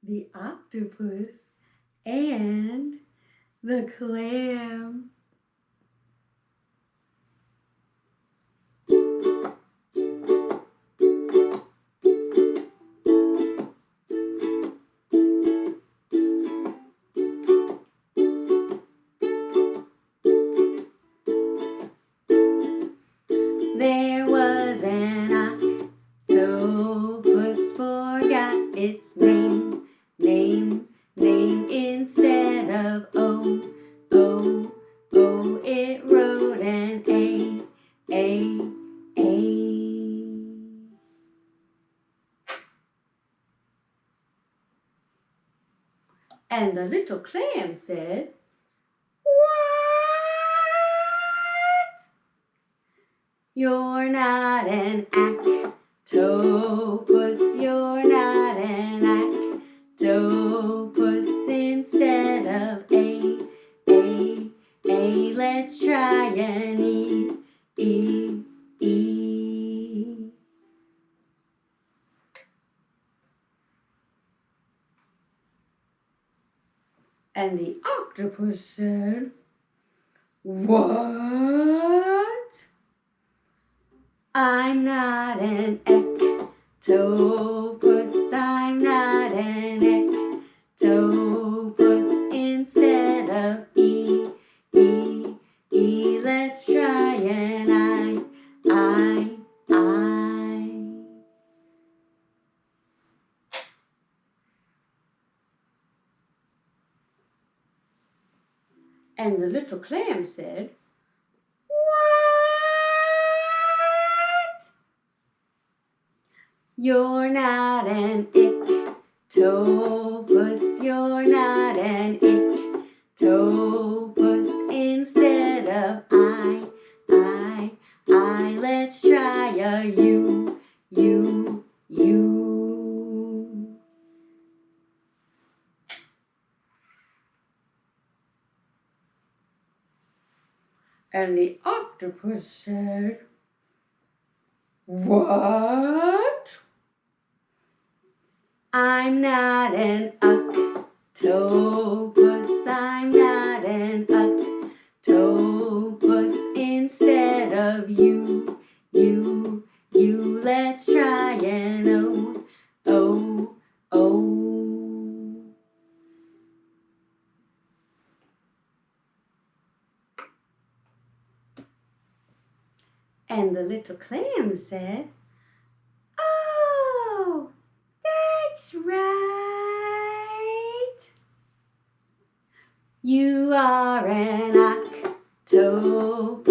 the octopus and the clam. There was an octopus, forgot its name instead of O, it wrote an A. And the little clam said, "What? You're not an actopus, you're not an actopus instead of A. Let's try an E. And the octopus said, "What? I'm not an ectopus, I'm not an ectopus instead of E. Let's try an I. And the little clam said, "What? You're not an ictopus, you're not an ictopus instead of I. Let's try a U. And the octopus said, "What? I'm not an octopus, I'm not an octopus instead of U. Let's try an O. And the little clam said, "Oh, that's right. You are an octopus.